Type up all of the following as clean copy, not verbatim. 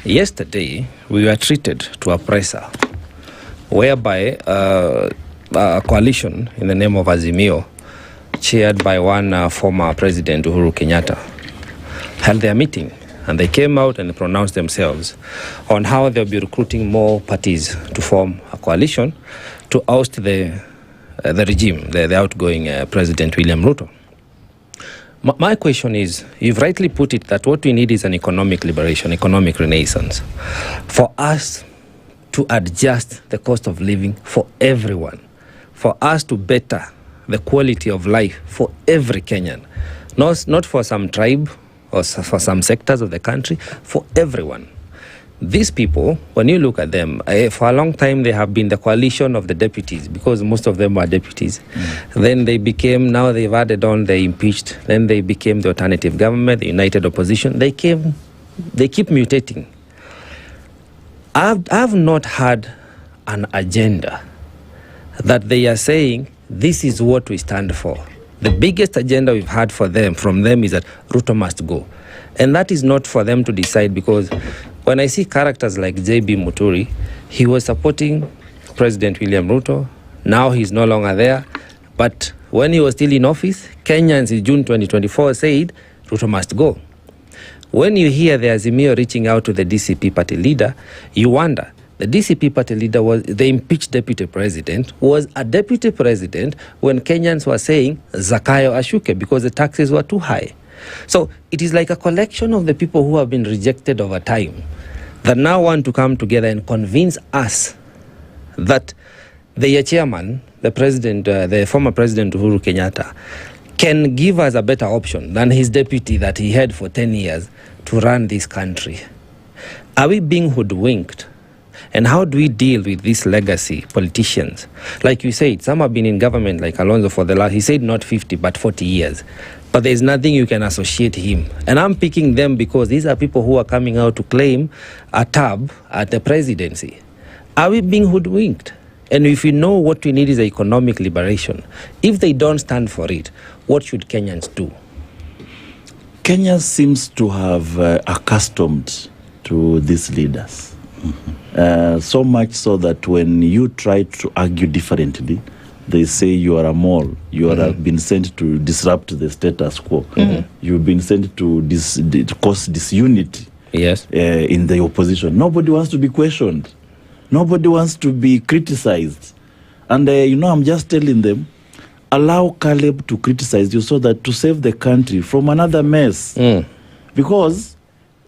Yesterday, we were treated to a presser whereby a coalition in the name of Azimio, chaired by one former President Uhuru Kenyatta, held their meeting, and they came out and pronounced themselves on how they'll be recruiting more parties to form a coalition to oust the regime, the outgoing President William Ruto. My question is, you've rightly put it that what we need is an economic liberation, economic renaissance, for us to adjust the cost of living for everyone, for us to better the quality of life for every Kenyan, not for some tribe or for some sectors of the country, for everyone. These people, when you look at them, for a long time they have been the coalition of the deputies, because most of them were deputies. Then they became, now they've added on, they impeached, then they became the alternative government, the united opposition. They keep mutating. I've not had an agenda that they are saying, this is what we stand for. The biggest agenda we've had from them is that Ruto must go. And that is not for them to decide, because when I see characters like J.B. Muturi, he was supporting President William Ruto. Now he's no longer there. But when he was still in office, Kenyans in June 2024 said Ruto must go. When you hear the Azimio reaching out to the DCP party leader, you wonder. The DCP party leader, was the impeached deputy president, was a deputy president when Kenyans were saying Zakayo Ashuke because the taxes were too high. So it is like a collection of the people who have been rejected over time that now want to come together and convince us that the chairman, the president, the former president Uhuru Kenyatta, can give us a better option than his deputy that he had for 10 years to run this country. Are we being hoodwinked? And how do we deal with these legacy politicians? Like you said, some have been in government, like Alonzo, for the last, he said not 50, but 40 years. But there's nothing you can associate him. And I'm picking them because these are people who are coming out to claim a tab at the presidency. Are we being hoodwinked? And if we know what we need is economic liberation, if they don't stand for it, what should Kenyans do? Kenya seems to have accustomed to these leaders. So much so that when you try to argue differently, they say you are a mole. You are been sent to disrupt the status quo. You've been sent to cause disunity. Yes. In the opposition. Nobody wants to be questioned. Nobody wants to be criticized. And I'm just telling them, allow Caleb to criticize you so that to save the country from another mess. Because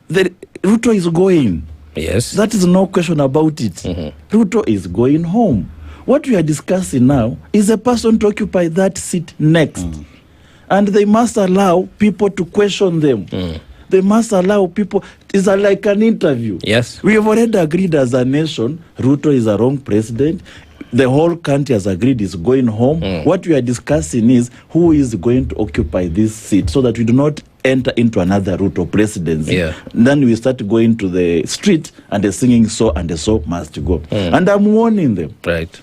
Ruto is going. Yes. That is no question about it. Ruto is going home. What we are discussing now is a person to occupy that seat next. And they must allow people to question them. They must allow people. It's like an interview. Yes. We have already agreed as a nation, Ruto is a wrong president. The whole country has agreed is going home. What we are discussing is who is going to occupy this seat so that we do not enter into another Ruto presidency. Then we start going to the street and they're singing so and the so must go. And I'm warning them. Right.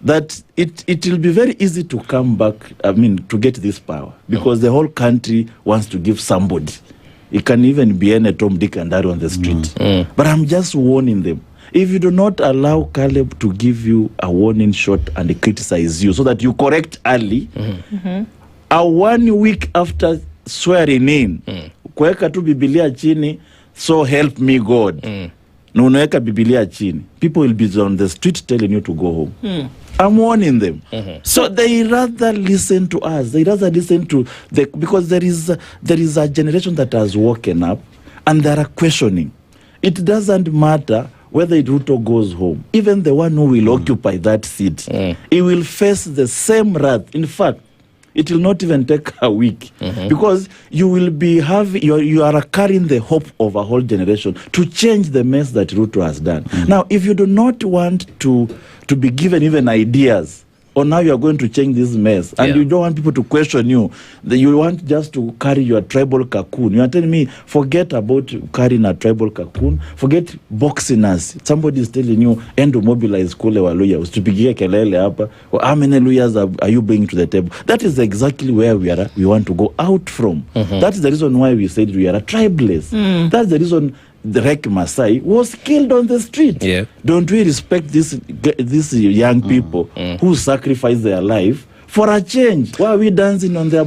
That it will be very easy to come back, to get this power. Because the whole country wants to give somebody. It can even be any Tom, Dick and Harry on the street. But I'm just warning them. If you do not allow Caleb to give you a warning shot and criticize you so that you correct early, a 1 week after swearing in, kuweka tu Biblia chini, so help me God. Na unaweka Biblia chini, people will be on the street telling you to go home. I'm warning them. So they rather listen to us. They rather listen to because there is a generation that has woken up and they are questioning. It doesn't matter whether Ruto goes home. Even the one who will occupy that seat, he will face the same wrath. In fact, it will not even take a week because you will be you are carrying the hope of a whole generation to change the mess that Ruto has done. Now, if you do not want to be given even ideas on how you are going to change this mess, and you don't want people to question you, you want just to carry your tribal cocoon. You are telling me, forget about carrying a tribal cocoon, forget boxing us. Somebody is telling you, end to mobilize kule wa lawyers, usipigie kelele hapa, how many lawyers are you bringing to the table? That is exactly where we want to go out from. That is the reason why we said we are a tribeless. That's the reason the Rek Masai was killed on the street. Yeah. Don't we respect these young people who sacrifice their life for a change? Why are we dancing on their